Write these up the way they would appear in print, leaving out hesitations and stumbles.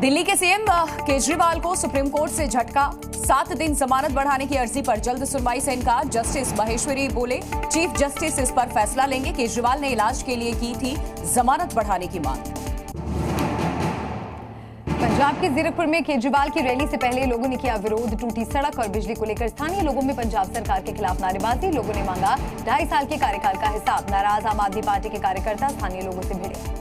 दिल्ली के सीएम केजरीवाल को supreme court से झटका। 7 दिन जमानत बढ़ाने की अर्जी पर जल्द सुनवाई से इनकार। जस्टिस महेश्वरी बोले, चीफ जस्टिस इस पर फैसला लेंगे। केजरीवाल ने इलाज के लिए की थी जमानत बढ़ाने की मांग। पंजाब के जीरकपुर में केजरीवाल की रैली से पहले लोगों ने किया विरोध। टूटी सड़क और बिजली को लेकर स्थानीय लोगों में पंजाब सरकार के खिलाफ नारेबाजी। लोगों ने मांगा 2.5 साल के कार्यकाल का हिसाब। नाराज आम आदमी पार्टी के कार्यकर्ता स्थानीय लोगों से भिड़े।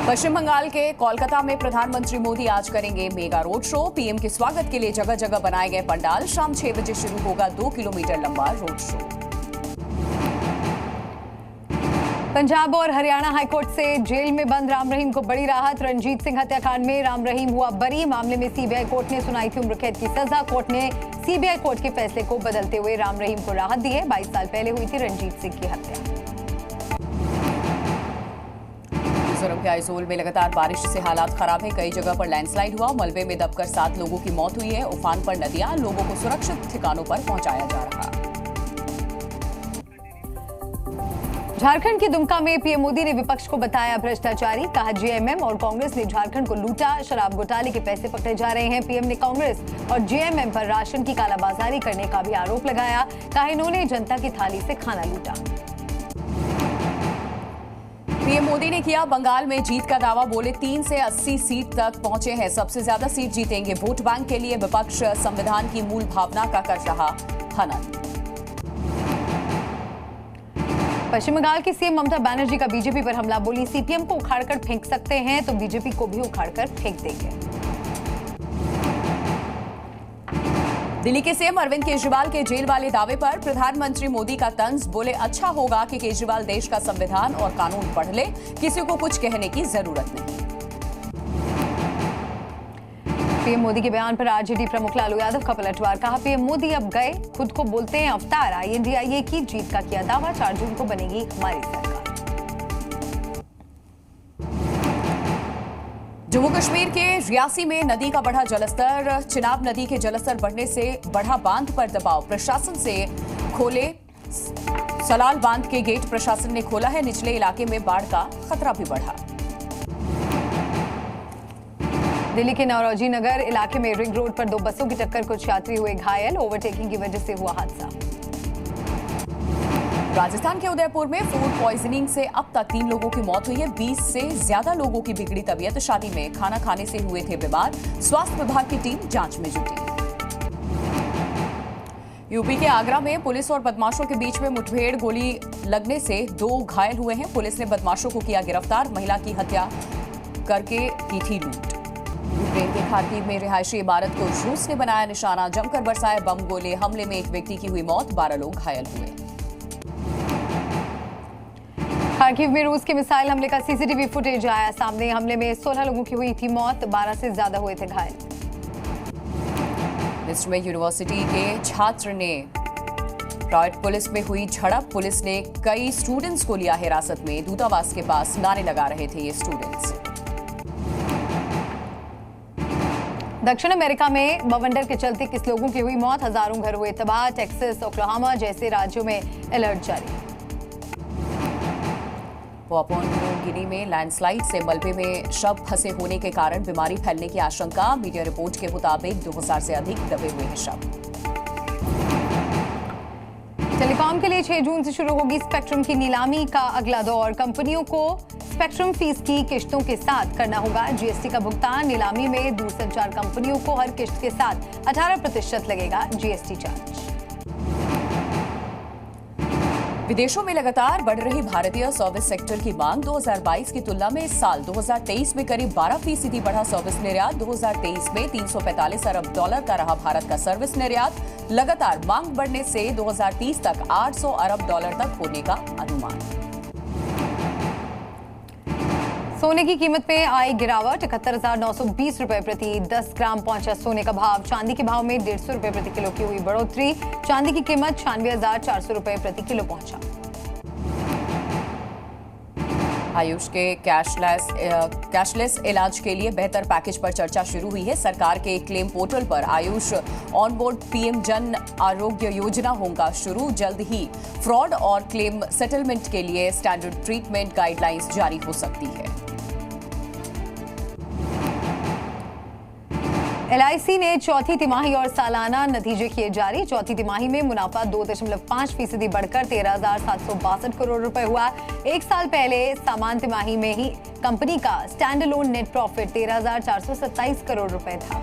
पश्चिम बंगाल के कोलकाता में प्रधानमंत्री मोदी आज करेंगे मेगा रोड शो। पीएम के स्वागत के लिए जगह जगह बनाए गए पंडाल। शाम 6 बजे शुरू होगा 2 किलोमीटर लंबा रोड शो। पंजाब और हरियाणा हाईकोर्ट से जेल में बंद राम रहीम को बड़ी राहत। रणजीत सिंह हत्याकांड में राम रहीम हुआ बरी। मामले में सीबीआई कोर्ट ने सुनाई थी उम्र कैद की सजा। कोर्ट ने सीबीआई कोर्ट के फैसले को बदलते हुए राम रहीम को राहत दी है। 22 साल पहले हुई थी रणजीत सिंह की हत्या। मिजोरम के आइजोल में लगातार बारिश से हालात खराब है। कई जगह पर लैंडस्लाइड हुआ। मलबे में दबकर 7 लोगों की मौत हुई है। उफान पर नदियां। लोगों को सुरक्षित ठिकानों पर पहुंचाया जा रहा है। झारखंड के दुमका में पीएम मोदी ने विपक्ष को बताया भ्रष्टाचारी। कहा जेएमएम और कांग्रेस ने झारखंड को लूटा। शराब घोटाले के पैसे पकड़े जा रहे हैं। पीएम ने कांग्रेस और जेएमएम पर राशन की कालाबाजारी करने का भी आरोप लगाया। कहा इन्होंने जनता की थाली से खाना लूटा। पीएम मोदी ने किया बंगाल में जीत का दावा। बोले 3 से 80 सीट तक पहुंचे हैं। सबसे ज्यादा सीट जीतेंगे। वोट बैंक के लिए विपक्ष संविधान की मूल भावना का कर रहा हनन। पश्चिम बंगाल की सीएम ममता बनर्जी का बीजेपी पर हमला। बोली सीपीएम को उखाड़कर फेंक सकते हैं तो बीजेपी को भी उखाड़कर फेंक देंगे। दिल्ली के सीएम अरविंद केजरीवाल के जेल वाले दावे पर प्रधानमंत्री मोदी का तंज। बोले अच्छा होगा कि केजरीवाल देश का संविधान और कानून पढ़ ले। किसी को कुछ कहने की जरूरत नहीं। पीएम मोदी के बयान पर आरजेडी प्रमुख लालू यादव का पलटवार। कहा पीएम मोदी अब गए, खुद को बोलते हैं अवतार। आईएनडीआईए की जीत का किया दावा। 4 जून को बनेगी हमारी सरकार। जम्मू कश्मीर के रियासी में नदी का बढ़ा जलस्तर। चिनाब नदी के जलस्तर बढ़ने से बढ़ा बांध पर दबाव। प्रशासन से खोले सलाल बांध के गेट। प्रशासन ने खोला है। निचले इलाके में बाढ़ का खतरा भी बढ़ा। दिल्ली के नौरोजी नगर इलाके में रिंग रोड पर 2 बसों की टक्कर। कुछ यात्री हुए घायल। ओवरटेकिंग की वजह से हुआ हादसा। राजस्थान के उदयपुर में फूड पॉइजनिंग से अब तक 3 लोगों की मौत हुई है। 20 से ज्यादा लोगों की बिगड़ी तबीयत। शादी में खाना खाने से हुए थे बीमार। स्वास्थ्य विभाग की टीम जांच में जुटी। यूपी के आगरा में पुलिस और बदमाशों के बीच में मुठभेड़। गोली लगने से 2 घायल हुए हैं। पुलिस ने बदमाशों को किया गिरफ्तार। महिला की हत्या करके की थी लूट। यूक्रेन के खार्किव में रिहायशी इमारत को रूस ने बनाया निशाना। जमकर बरसाए बम गोले। हमले में एक व्यक्ति की हुई मौत। 12 लोग घायल हुए। खार्किव में रूस के मिसाइल हमले का सीसीटीवी फुटेज आया सामने। हमले में 16 लोगों की हुई थी मौत। 12 से ज्यादा हुए थे घायल। मिस्र में यूनिवर्सिटी के छात्र ने रॉयट पुलिस में हुई झड़प। पुलिस ने कई स्टूडेंट्स को लिया हिरासत में। दूतावास के पास नारे लगा रहे थे ये स्टूडेंट्स। दक्षिण अमेरिका में बवंडर के चलते किस लोगों की हुई मौत। हजारों घर हुए तबाह। टेक्सास, ओक्लाहोमा जैसे राज्यों में अलर्ट जारी। पापुआ न्यू गिनी में लैंडस्लाइड से मलबे में शव फंसे होने के कारण बीमारी फैलने की आशंका। मीडिया रिपोर्ट के मुताबिक 2000 से अधिक दबे हुए हैं शव। टेलीकॉम के लिए 6 जून से शुरू होगी स्पेक्ट्रम की नीलामी का अगला दौर। कंपनियों को स्पेक्ट्रम फीस की किश्तों के साथ करना होगा जीएसटी का भुगतान। नीलामी में दूरसंचार कंपनियों को हर किश्त के साथ 18% लगेगा जीएसटी चार्ज। विदेशों में लगातार बढ़ रही भारतीय सर्विस सेक्टर की मांग। 2022 की तुलना में इस साल 2023 में करीब 12% बढ़ा सर्विस निर्यात। 2023 में $345 अरब का रहा भारत का सर्विस निर्यात। लगातार मांग बढ़ने से 2030 तक $800 अरब तक होने का अनुमान। सोने की कीमत में आई गिरावट। 71,920 रुपए प्रति 10 ग्राम पहुंचा सोने का भाव। चांदी के भाव में 150 रुपए प्रति किलो की हुई बढ़ोतरी। चांदी की कीमत 96,400 रुपए प्रति किलो पहुंचा। आयुष के कैशलेस इलाज के लिए बेहतर पैकेज पर चर्चा शुरू हुई है। सरकार के क्लेम पोर्टल पर आयुष ऑनबोर्ड पीएम जन आरोग्य योजना होगा शुरू। जल्द ही फ्रॉड और क्लेम सेटलमेंट के लिए स्टैंडर्ड ट्रीटमेंट गाइडलाइंस जारी हो सकती है। LIC ने चौथी तिमाही और सालाना नतीजे किए जारी। चौथी तिमाही में मुनाफा 2.5% बढ़कर 13,762 करोड़ रुपए हुआ। एक साल पहले समान तिमाही में ही कंपनी का stand alone net profit 13,427 crore रुपए था।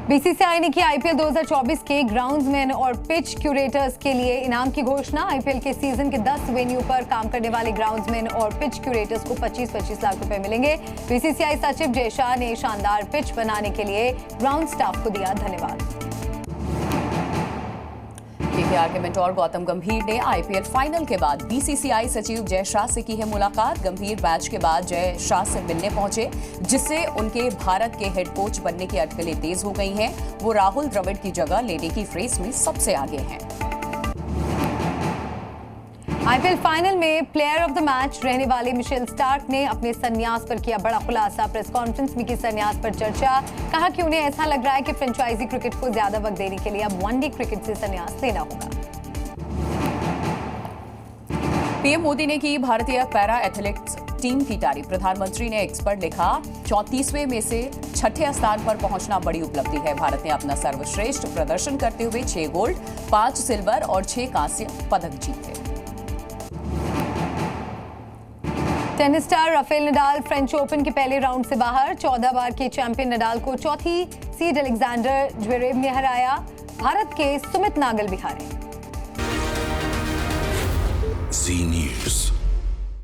BCCI ने की IPL 2024 के ग्राउंड्समैन और पिच क्यूरेटर्स के लिए इनाम की घोषणा। IPL के सीजन के 10 वेन्यू पर काम करने वाले ग्राउंड्समैन और पिच क्यूरेटर्स को 25-25 लाख रुपए मिलेंगे। BCCI सचिव जय शाह ने शानदार पिच बनाने के लिए ग्राउंड स्टाफ को दिया धन्यवाद। KKR के मेंटोर गौतम गंभीर ने IPL फाइनल के बाद BCCI सचिव जय शाह से की है मुलाकात। गंभीर मैच के बाद जय शाह से मिलने पहुंचे, जिससे उनके भारत के हेड कोच बनने की अटकलें तेज हो गई हैं। वो राहुल द्रविड़ की जगह लेने की रेस में सबसे आगे हैं। IPL फाइनल में प्लेयर ऑफ द मैच रहने वाले मिशेल स्टार्क ने अपने संन्यास पर किया बड़ा खुलासा। प्रेस कॉन्फ्रेंस में की संन्यास पर चर्चा। कहा कि उन्हें ऐसा लग रहा है कि फ्रेंचाइजी क्रिकेट को ज्यादा वक्त देने के लिए अब वनडे क्रिकेट से संन्यास लेना होगा। पीएम मोदी ने की भारतीय पैरा एथलेटिक्स टीम की तारीफ। प्रधानमंत्री ने एक्स पर लिखा, 34वें में से 6ठे स्थान पर पहुंचना बड़ी उपलब्धि है। भारत ने अपना सर्वश्रेष्ठ प्रदर्शन करते हुए 6 गोल्ड, 5 सिल्वर और 6 कांस्य पदक जीते। Tennis star Rafael Nadal French open के पहले राउंड से बाहर। 14 बार के चैंपियन नडाल को चौथी सीड अलेक्जेंडर ज्वेरेव ने हराया। भारत के सुमित नागल भी हारे।